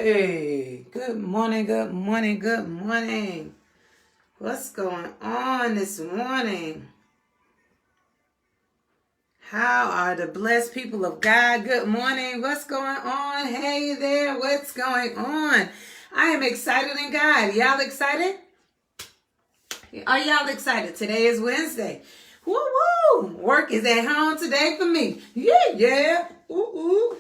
Hey, good morning, good morning, good morning. What's going on this morning? How are the blessed people of God? Good morning. What's going on? Hey there, what's going on? I am excited in God. Y'all excited? Are y'all excited? Today is Wednesday. Woo woo! Work is at home today for me. Yeah. Ooh.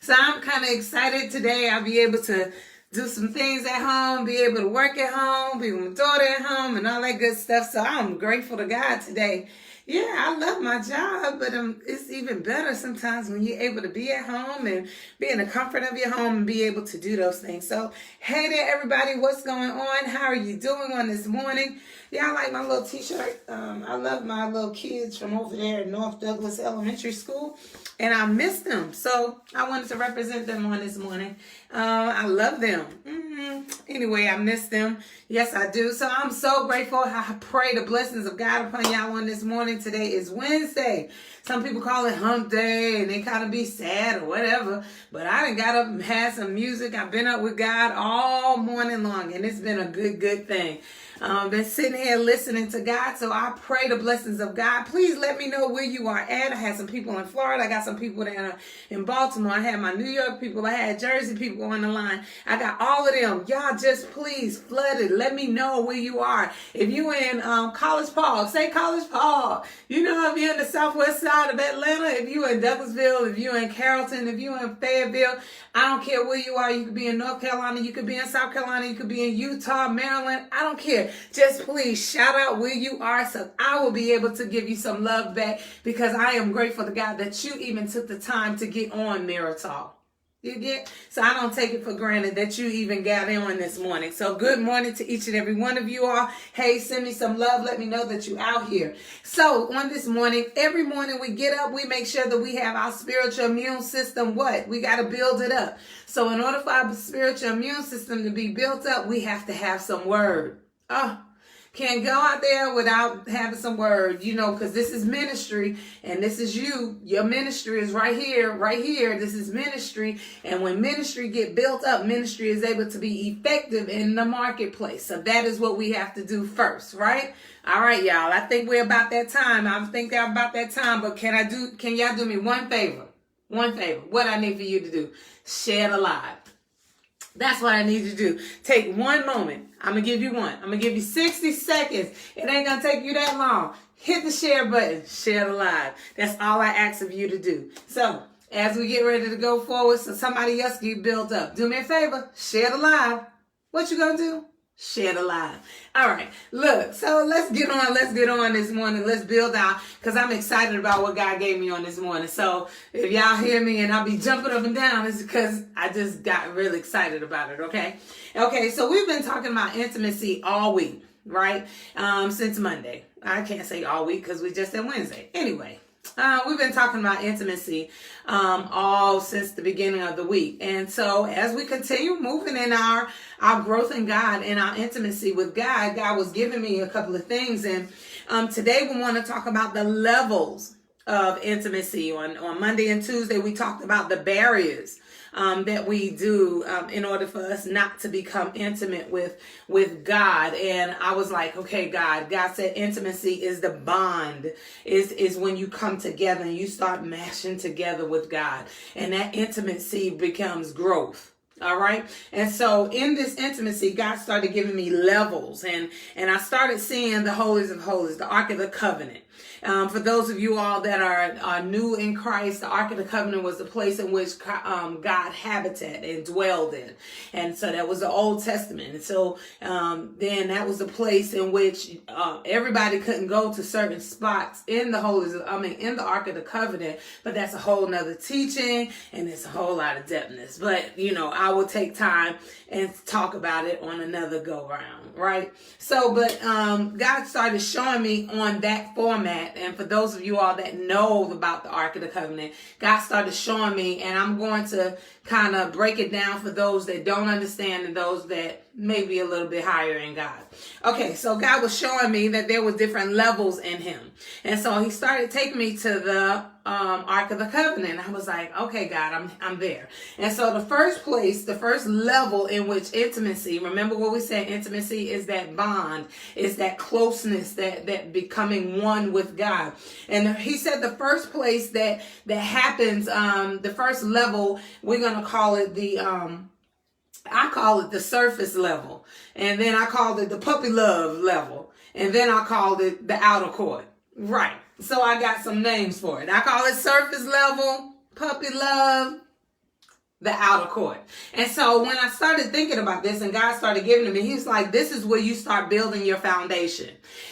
So I'm kind of excited today. I'll be able to do some things at home, be able to work at home, be with my daughter at home, and all that good stuff. So I'm grateful to God today. Yeah, I love my job, but it's even better sometimes when you're able to be at home and be in the comfort of your home and be able to do those things. So, hey there, everybody. What's going on? How are you doing on this morning? Yeah, I like my little t-shirt. I love my little kids from over there at North Douglas Elementary School, and I miss them. So I wanted to represent them on this morning. I love them. Anyway, I miss them. Yes, I do. So I'm so grateful. I pray the blessings of God upon y'all on this morning. Today is Wednesday. Some people call it hump day and they kind of be sad or whatever. But I done got up and had some music. I've been up with God all morning long, and it's been a good thing. Been sitting here listening to God, so I pray the blessings of God. Please let me know where you are at. I had some people in Florida. I got some people that are in Baltimore. I had my New York people. I had Jersey people on the line. I got all of them. Y'all just please flood it. Let me know where you are. If you in College Park, say College Park. You know, if you're in the southwest side of Atlanta, if you in Douglasville, if you in Carrollton, if you in Fayetteville, I don't care where you are. You could be in North Carolina, you could be in South Carolina, you could be in Utah, Maryland. I don't care. Just please shout out where you are so I will be able to give you some love back, because I am grateful to God that you even took the time to get on Mirror Talk. You get? So I don't take it for granted that you even got on this morning. So good morning to each and every one of you all. Hey, send me some love. Let me know that you out here. So on this morning, every morning we get up, we make sure that we have our spiritual immune system. What? We got to build it up. So in order for our spiritual immune system to be built up, we have to have some word. Can't go out there without having some word, you know, because this is ministry and this is you. Your ministry is right here, right here. This is ministry. And when ministry get built up, ministry is able to be effective in the marketplace. So that is what we have to do first, right? All right, y'all. I think we're about that time. I think they're about that time. But can y'all do me one favor? One favor. What I need for you to do? Share the live. That's what I need you to do. Take one moment. I'm going to give you one. I'm going to give you 60 seconds. It ain't going to take you that long. Hit the share button. Share the live. That's all I ask of you to do. So, as we get ready to go forward so somebody else get built up, do me a favor. Share the live. What you going to do? Share the live. All right. Look, so let's get on this morning. Let's build out, because I'm excited about what God gave me on this morning. So if y'all hear me and I'll be jumping up and down, it's because I just got really excited about it. Okay. So we've been talking about intimacy all week, right? Since Monday. I can't say all week because we just said Wednesday. Anyway. We've been talking about intimacy all since the beginning of the week. And so as we continue moving in our growth in God and our intimacy with God, God was giving me a couple of things. And today we want to talk about the levels of intimacy. On Monday and Tuesday, we talked about the barriers that we do in order for us not to become intimate with God. And I was like, okay, God said intimacy is the bond, is when you come together and you start mashing together with God, and that intimacy becomes growth. All right. And so in this intimacy, God started giving me levels, and I started seeing the Holies of Holies, the Ark of the Covenant. For those of you all that are new in Christ, the Ark of the Covenant was the place in which God habited and dwelled in. And so that was the Old Testament. And so then that was the place in which everybody couldn't go to certain spots in the in the Ark of the Covenant. But that's a whole nother teaching, and it's a whole lot of depthness. But, you know, I will take time and talk about it on another go round, right? So, but God started showing me on that format. And for those of you all that know about the Ark of the Covenant, God started showing me, and I'm going to kind of break it down for those that don't understand and those that maybe a little bit higher in God. Okay, so God was showing me that there was different levels in him. And so he started taking me to the Ark of the Covenant. I was like, okay, God, I'm there. And so the first place, the first level in which intimacy, remember what we said, intimacy is that bond, is that closeness, that becoming one with God. And he said the first place that happens, the first level, we're going to call it I call it the surface level. And then I called it the puppy love level. And then I called it the outer court. Right. So I got some names for it. I call it surface level, puppy love, the outer court. And so when I started thinking about this and God started giving to me, he was like, this is where you start building your foundation.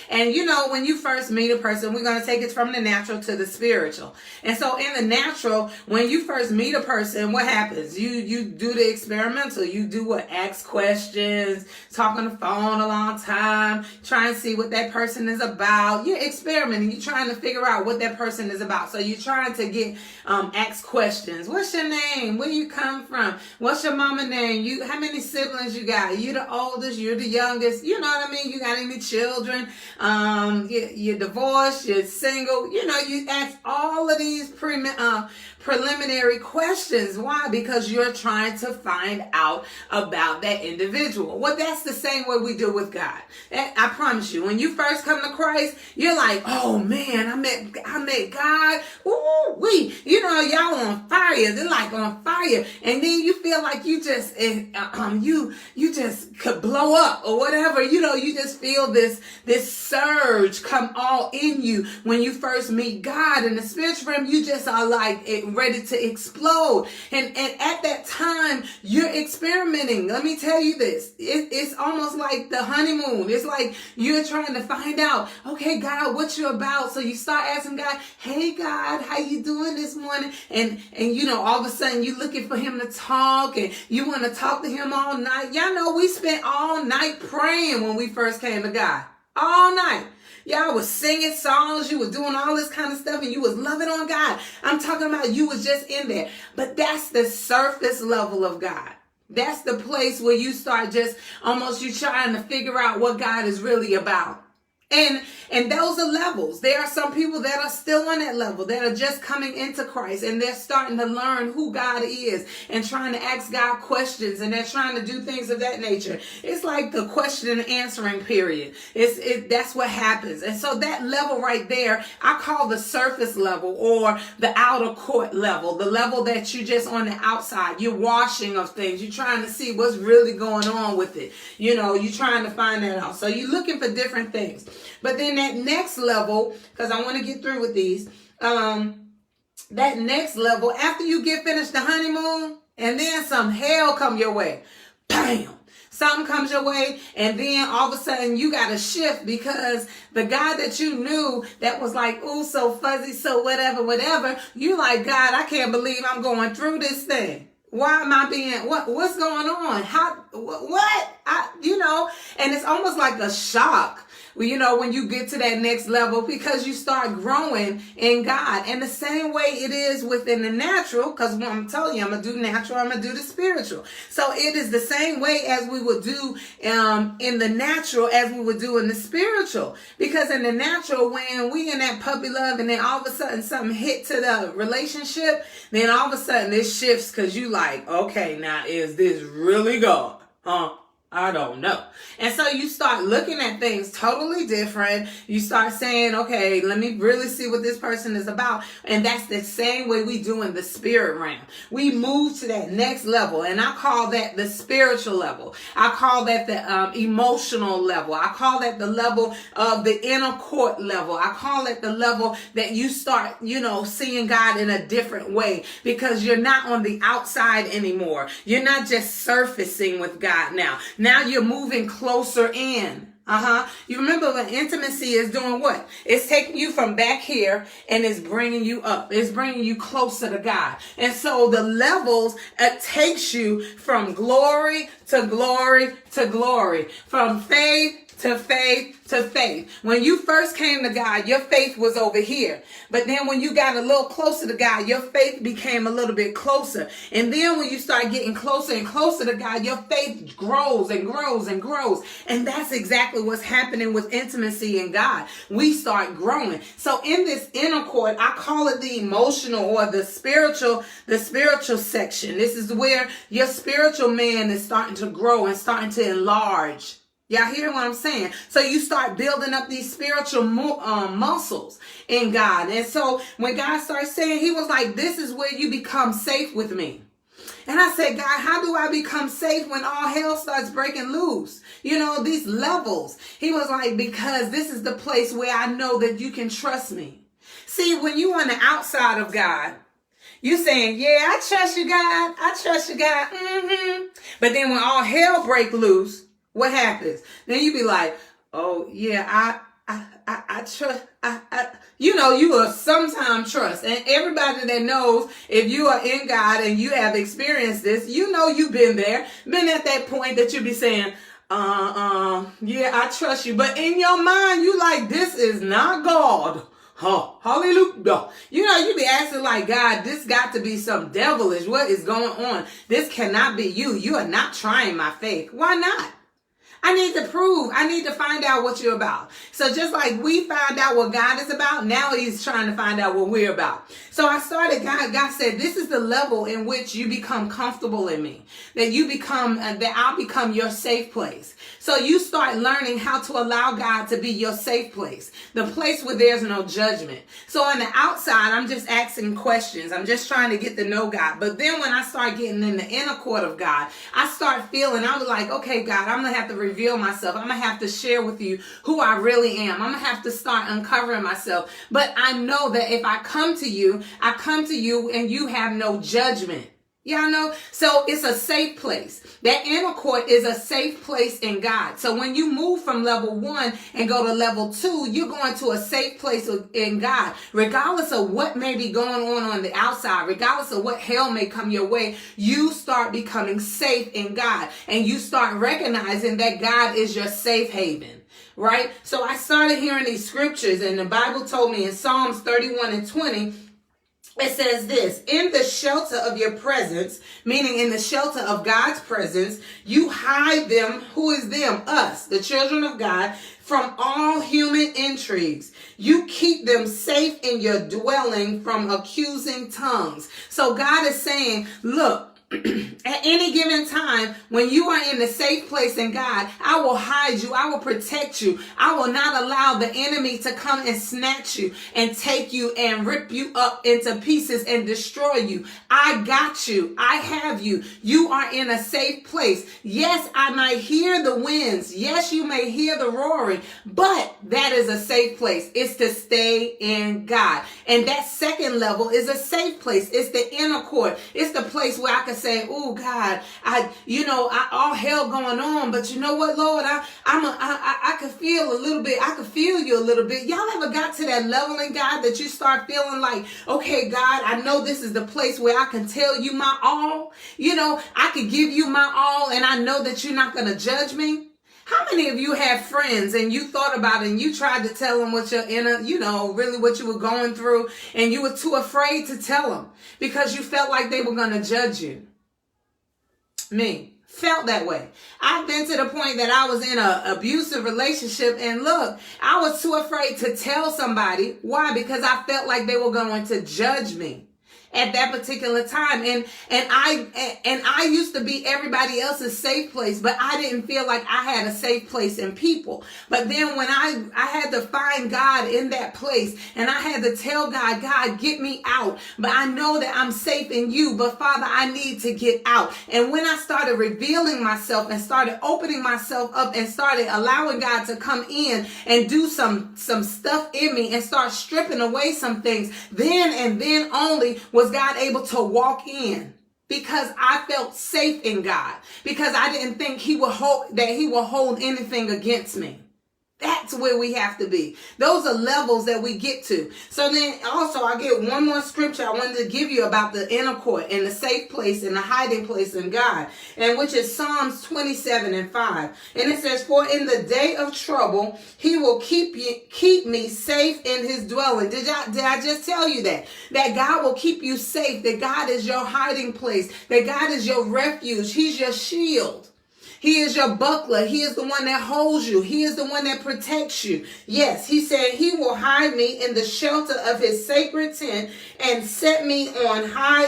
And you know, when you first meet a person, we're going to take it from the natural to the spiritual. And so in the natural, when you first meet a person, what happens? You do the experimental. You do what? Ask questions, talk on the phone a long time, try and see what that person is about. You're experimenting. You're trying to figure out what that person is about. So you're trying to ask questions. What's your name? Where you come from? What's your mama name? How many siblings you got? You the oldest? You're the youngest? You know what I mean? You got any children? You're divorced? You're single? You know, you ask all of these preliminary questions. Why? Because you're trying to find out about that individual. Well, that's the same way we do with God. I promise you, when you first come to Christ, you're like, oh man, I met God. Ooh, you know, y'all on fire. They're like on fire. And then you feel like you just could blow up or whatever. You know, you just feel this surge come all in you when you first meet God. In the spiritual realm, you just are like ready to explode. And at that time, you're experimenting. Let me tell you this. It's almost like the honeymoon. It's like you're trying to find out, okay, God, what you about? So you start asking God, hey, God, how you doing this morning? And you know, all of a sudden you're looking for him to talk and you want to talk to him all night. Y'all know we spent all night praying when we first came to God. All night. Y'all was singing songs, you was doing all this kind of stuff, and you was loving on God. I'm talking about you was just in there. But that's the surface level of God. That's the place where you start just almost you trying to figure out what God is really about. And those are levels. There are some people that are still on that level, that are just coming into Christ, and they're starting to learn who God is and trying to ask God questions, and they're trying to do things of that nature. It's like the question and answering period. That's what happens. And so that level right there, I call the surface level or the outer court level, the level that you just on the outside. You're washing of things. You're trying to see what's really going on with it. You know, you're trying to find that out. So you're looking for different things. But then that next level, because I want to get through with these, that next level, after you get finished the honeymoon, and then some hell come your way. Bam! Something comes your way, and then all of a sudden you got to shift because the God that you knew that was like, ooh, so fuzzy, so whatever, you like, God, I can't believe I'm going through this thing. Why am I being, what's going on? And it's almost like a shock. You know, when you get to that next level, because you start growing in God. And the same way it is within the natural, because I'm telling you, I'm going to do natural, I'm going to do the spiritual. So it is the same way as we would do in the natural as we would do in the spiritual. Because in the natural, when we in that puppy love and then all of a sudden something hit to the relationship, then all of a sudden it shifts because you like, okay, now is this really God? I don't know. And so you start looking at things totally different. You start saying, okay, let me really see what this person is about. And that's the same way we do in the spirit realm. We move to that next level. And I call that the spiritual level. I call that the emotional level. I call that the level of the inner court level. I call it the level that you start, seeing God in a different way because you're not on the outside anymore. You're not just surfacing with God now. Now you're moving closer in. You remember when intimacy is doing what? It's taking you from back here and it's bringing you up. It's bringing you closer to God. And so the levels, it takes you from glory to glory to glory, from faith to faith to faith. When you first came to God, your faith was over here. But then when you got a little closer to God, your faith became a little bit closer. And then when you start getting closer and closer to God, your faith grows and grows and grows. And that's exactly what's happening with intimacy in God. We start growing. So in this inner court, I call it the emotional or the spiritual section. This is where your spiritual man is starting to grow and starting to enlarge. Y'all hear what I'm saying? So you start building up these spiritual muscles in God. And so when God starts saying, he was like, this is where you become safe with me. And I said, God, how do I become safe when all hell starts breaking loose? You know, these levels. He was like, because this is the place where I know that you can trust me. See, when you on the outside of God, you saying, yeah, I trust you, God. I trust you, God. But then when all hell break loose, what happens? Then you be like, oh yeah, I trust, you know, you will sometimes trust. And everybody that knows, if you are in God and you have experienced this, you know, you've been there, been at that point that you be saying, yeah, I trust you. But in your mind, you like, this is not God. Oh, hallelujah. You know, you be asking like, God, this got to be some devilish. What is going on? This cannot be you. You are not trying my faith. Why not? I need to find out what you're about. So just like we found out what God is about, now he's trying to find out what we're about. So I started, God said, this is the level in which you become comfortable in me, that you become, that I'll become your safe place. So you start learning how to allow God to be your safe place, the place where there's no judgment. So on the outside, I'm just asking questions. I'm just trying to get to know God. But then when I start getting in the inner court of God, I start feeling, I was like, okay, God, I'm going to have to reveal myself. I'm going to have to share with you who I really am. I'm going to have to start uncovering myself. But I know that if I come to you and you have no judgment. Y'all know? So it's a safe place. That inner court is a safe place in God. So when you move from level 1 and go to level 2, you're going to a safe place in God. Regardless of what may be going on the outside, regardless of what hell may come your way, you start becoming safe in God. And you start recognizing that God is your safe haven. Right? So I started hearing these scriptures, and the Bible told me in Psalms 31:20, it says this, in the shelter of your presence, meaning in the shelter of God's presence, you hide them, who is them? Us, the children of God, from all human intrigues. You keep them safe in your dwelling from accusing tongues. So God is saying, look, at any given time, when you are in the safe place in God, I will hide you. I will protect you. I will not allow the enemy to come and snatch you and take you and rip you up into pieces and destroy you. I got you. I have you. You are in a safe place. Yes, I might hear the winds. Yes, you may hear the roaring, but that is a safe place. It's to stay in God. And that second level is a safe place. It's the inner court. It's the place where I can say, oh God, all hell going on, but you know what, Lord, I could feel a little bit. I could feel you a little bit. Y'all ever got to that level in God that you start feeling like, okay, God, I know this is the place where I can tell you my all. You know, I could give you my all, and I know that you're not going to judge me. How many of you have friends and you thought about it and you tried to tell them what your inner, really what you were going through, and you were too afraid to tell them because you felt like they were going to judge you? Me. Felt that way. I've been to the point that I was in an abusive relationship, and look, I was too afraid to tell somebody. Why? Because I felt like they were going to judge me at that particular time. And I used to be everybody else's safe place, but I didn't feel like I had a safe place in people. But then when I had to find God in that place, and I had to tell God, God, get me out. But I know that I'm safe in you, but Father, I need to get out. And when I started revealing myself and started opening myself up and started allowing God to come in and do some stuff in me and start stripping away some things, then and then only was God able to walk in, because I felt safe in God, because I didn't think he would hold anything against me. That's where we have to be. Those are levels that we get to. So then also I get one more scripture I wanted to give you about the inner court and the safe place and the hiding place in God, and which is Psalms 27:5. And it says, for in the day of trouble, he will keep me safe in his dwelling. Did I just tell you that? That God will keep you safe, that God is your hiding place, that God is your refuge. He's your shield. He is your buckler. He is the one that holds you. He is the one that protects you. Yes, he said he will hide me in the shelter of his sacred tent and set me on high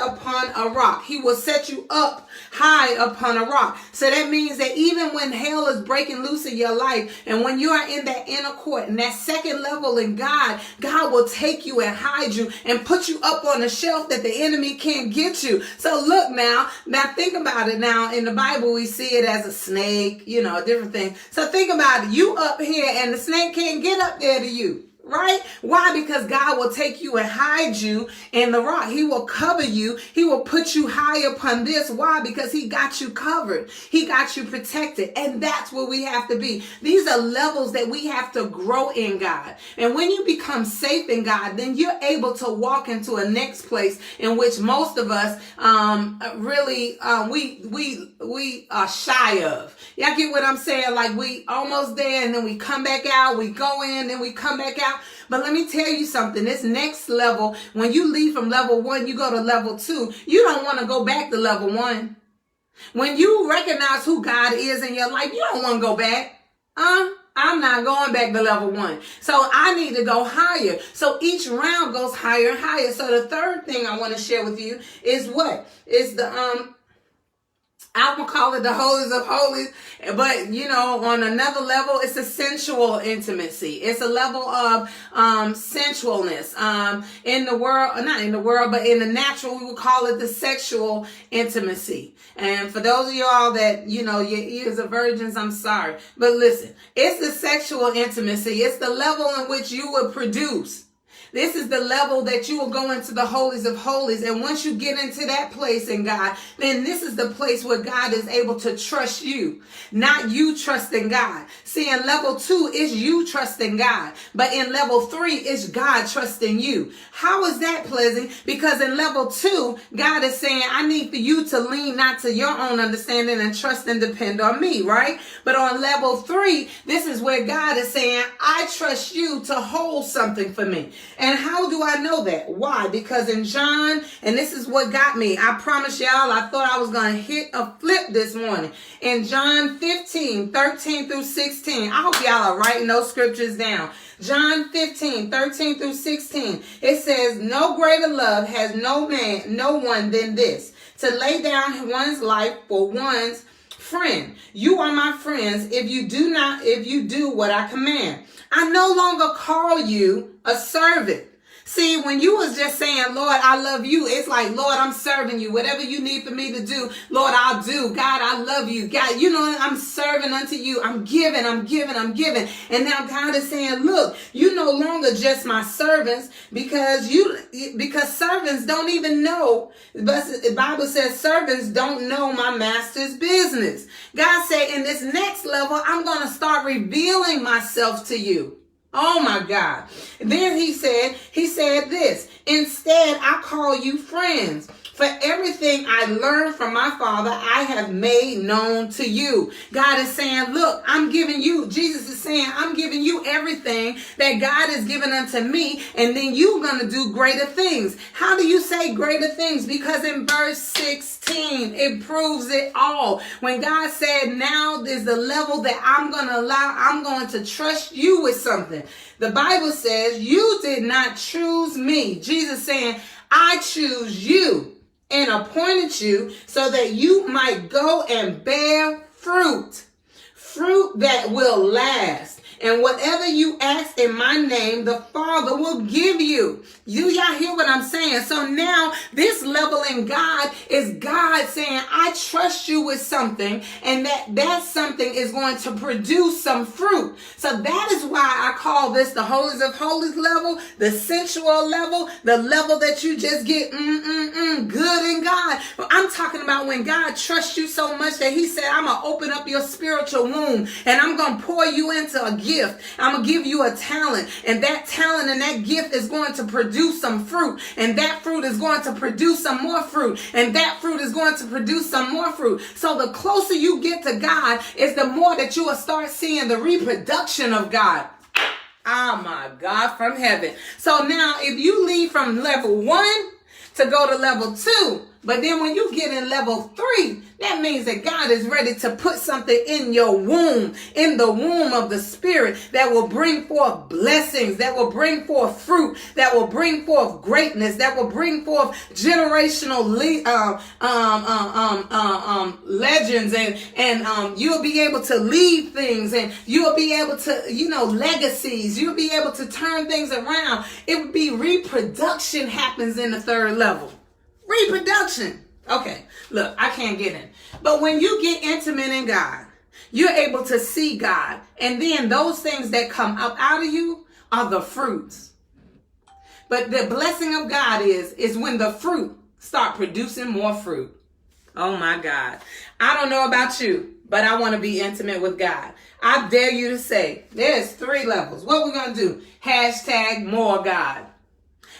upon a rock. He will set you up high upon a rock. So that means that even when hell is breaking loose in your life, and when you are in that inner court and that second level in God, God will take you and hide you and put you up on a shelf that the enemy can't get you. So look now think about it. Now in the Bible we see it as a snake, a different thing. So think about it. You up here and the snake can't get up there to you. Right? Why? Because God will take you and hide you in the rock. He will cover you. He will put you high upon this. Why? Because he got you covered. He got you protected. And that's where we have to be. These are levels that we have to grow in God. And when you become safe in God, then you're able to walk into a next place in which most of us we are shy of. Y'all get what I'm saying? Like we almost there and then we come back out. We go in, then we come back out. But let me tell you something. This next level, when you leave from level 1, you go to level 2. You don't want to go back to level 1. When you recognize who God is in your life, you don't want to go back. I'm not going back to level 1. So I need to go higher. So each round goes higher and higher. So the third thing I want to share with you is what? Is the I will call it the Holies of Holies, but on another level, it's a sensual intimacy. It's a level of sensualness. In the world, not in the world, but in the natural, we would call it the sexual intimacy. And for those of y'all that, your ears are virgins, I'm sorry. But listen, it's the sexual intimacy. It's the level in which you will produce. This is the level that you will go into the Holies of Holies. And once you get into that place in God, then this is the place where God is able to trust you, not you trusting God. See, in level 2 is you trusting God. But in level 3 is God trusting you. How is that pleasant? Because in level 2, God is saying, I need for you to lean not to your own understanding and trust and depend on me, right? But on level 3, this is where God is saying, I trust you to hold something for me. And how do I know that? Why? Because in John, and this is what got me. I promise y'all, I thought I was going to hit a flip this morning. In John 15:13-16, I hope y'all are writing those scriptures down. John 15:13-16, it says, no greater love has no one than this, to lay down one's life for one's friend. You are my friends if you do what I command. I no longer call you a servant. See, when you was just saying, Lord, I love you, it's like, Lord, I'm serving you. Whatever you need for me to do, Lord, I'll do. God, I love you. God, I'm serving unto you. I'm giving. And now God is saying, look, you no longer just my servants because servants don't even know. But the Bible says servants don't know my master's business. God said, in this next level, I'm going to start revealing myself to you. Oh my God. Then he said this, instead I call you friends. For everything I learned from my Father, I have made known to you. God is saying, look, I'm giving you, Jesus is saying, I'm giving you everything that God has given unto me, and then you're going to do greater things. How do you say greater things? Because in verse 16, it proves it all. When God said, now is the level that I'm going to trust you with something. The Bible says, you did not choose me. Jesus saying, I choose you and appointed you so that you might go and bear fruit that will last. And whatever you ask in my name, the Father will give you. Y'all hear what I'm saying? So now this level in God is God saying, I trust you with something, and that something is going to produce some fruit. So that is why I call this the Holies of Holies level, the sensual level, the level that you just get good in God. I'm talking about when God trusts you so much that he said, I'm going to open up your spiritual womb and I'm going to pour you into a gift. I'm going to give you a talent, and that talent and that gift is going to produce some fruit, and that fruit is going to produce some more fruit, and that fruit is going to produce some more fruit. So the closer you get to God is the more that you will start seeing the reproduction of God. Oh my God, from heaven. So now if you leave from level 1 to go to level 2, but then when you get in level 3, that means that God is ready to put something in your womb, in the womb of the Spirit, that will bring forth blessings, that will bring forth fruit, that will bring forth greatness, that will bring forth generational legends, and you'll be able to leave things, and you'll be able to, legacies. You'll be able to turn things around. It would be reproduction happens in the 3rd level. Reproduction. Okay, look, I can't get in. But when you get intimate in God, you're able to see God. And then those things that come up out of you are the fruits. But the blessing of God is when the fruit start producing more fruit. Oh my God. I don't know about you, but I want to be intimate with God. I dare you to say, there's 3 levels. What we're going to do? Hashtag more God.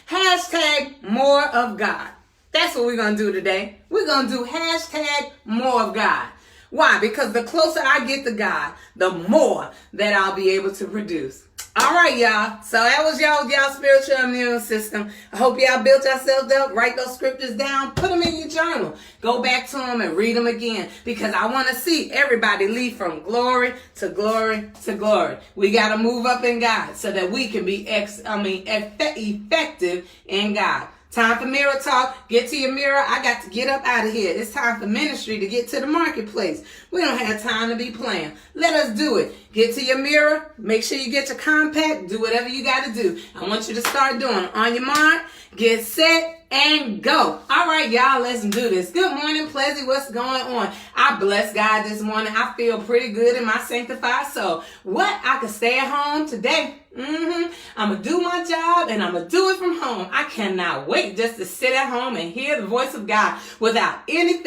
Hashtag more of God. That's what we're going to do today. We're going to do hashtag more of God. Why? Because the closer I get to God, the more that I'll be able to produce. All right, y'all. So that was y'all spiritual immune system. I hope y'all built yourselves up. Write those scriptures down. Put them in your journal. Go back to them and read them again, because I want to see everybody leave from glory to glory to glory. We got to move up in God so that we can be effective in God. Time for mirror talk. Get to your mirror. I got to get up out of here. It's time for ministry to get to the marketplace. We don't have time to be playing. Let us do it. Get to your mirror. Make sure you get your compact. Do whatever you got to do. I want you to start doing. On your mark, get set, and go. All right, y'all, let's do this. Good morning, Pleasy. What's going on? I bless God this morning. I feel pretty good in my sanctified soul. What? I could stay at home today. I'm going to do my job, and I'm going to do it from home. I cannot wait just to sit at home and hear the voice of God without any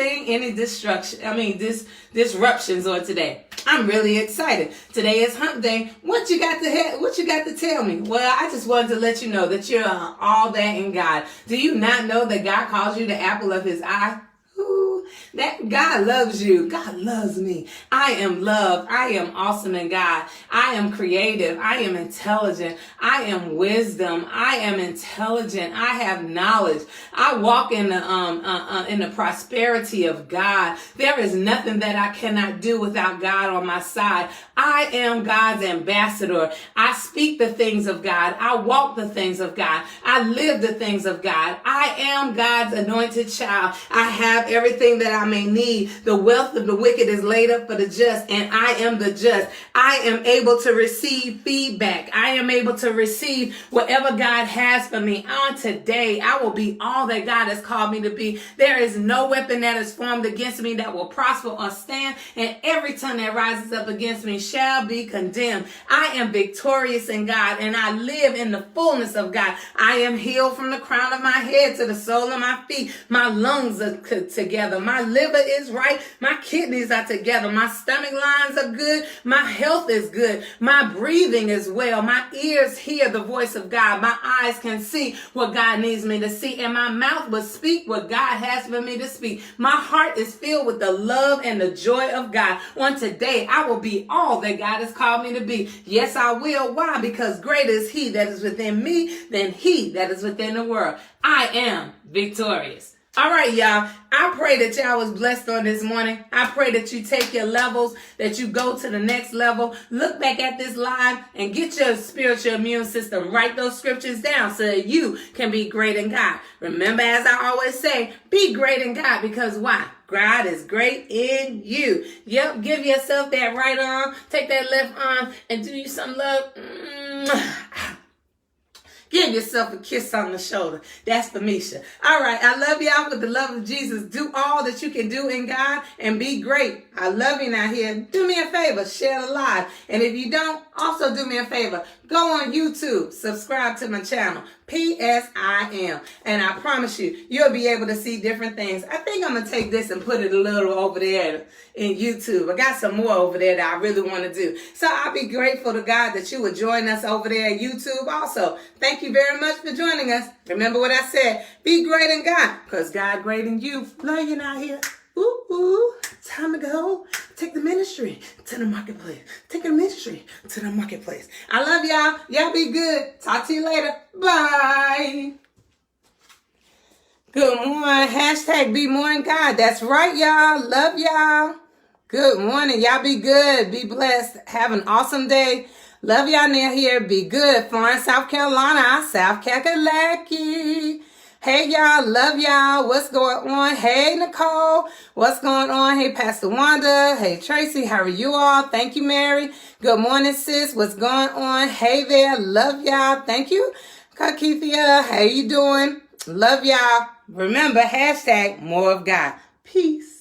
disruptions on today. I'm really excited. Today is hump day. What you got to tell me? Well, I just wanted to let you know that you're all that in God. Do you not know that God calls you the apple of his eye? That God loves you. God loves me. I am loved. I am awesome in God. I am creative. I am intelligent. I am wisdom. I am intelligent. I have knowledge. I walk in the prosperity of God. There is nothing that I cannot do without God on my side. I am God's ambassador. I speak the things of God. I walk the things of God. I live the things of God. I am God's anointed child. I have everything that I may need. The wealth of the wicked is laid up for the just, and I am the just. I am able to receive feedback. I am able to receive whatever God has for me. On today, I will be all that God has called me to be. There is no weapon that is formed against me that will prosper or stand, and every tongue that rises up against me shall be condemned. I am victorious in God, and I live in the fullness of God. I am healed from the crown of my head to the sole of my feet. My lungs are together. My liver is right. My kidneys are together. My stomach lines are good. My health is good. My breathing is well. My ears hear the voice of God. My eyes can see what God needs me to see, and my mouth will speak what God has for me to speak. My heart is filled with the love and the joy of God. On today, I will be all that God has called me to be. Yes, I will. Why? Because greater is he that is within me than he that is within the world. I am victorious. All right, y'all. I pray that y'all was blessed on this morning. I pray that you take your levels, that you go to the next level. Look back at this live and get your spiritual immune system. Write those scriptures down so that you can be great in God. Remember, as I always say, be great in God, because why? God is great in you. Yep, give yourself that right arm, take that left arm, and do you some love. Give yourself a kiss on the shoulder. That's for Misha. All right. I love y'all with the love of Jesus. Do all that you can do in God and be great. I love you now here. Do me a favor. Share the live. And if you don't, also do me a favor. Go on YouTube. Subscribe to my channel. PSIM. And I promise you, you'll be able to see different things. I think I'm going to take this and put it a little over there in YouTube. I got some more over there that I really want to do. So I'll be grateful to God that you would join us over there at YouTube also. Thank you very much for joining us. Remember what I said. Be great in God, because God great in you. Love you now here. Ooh, ooh. Time to go. Take the ministry to the marketplace. Take the ministry to the marketplace. I love y'all. Y'all be good. Talk to you later. Bye. Good morning. Hashtag be more in God. That's right, y'all. Love y'all. Good morning. Y'all be good. Be blessed. Have an awesome day. Love y'all near here. Be good. Florence, South Carolina. South Kakalaki. Hey, y'all. Love y'all. What's going on? Hey, Nicole. What's going on? Hey, Pastor Wanda. Hey, Tracy. How are you all? Thank you, Mary. Good morning, sis. What's going on? Hey there. Love y'all. Thank you. Kakithia. How you doing? Love y'all. Remember, hashtag more of God. Peace.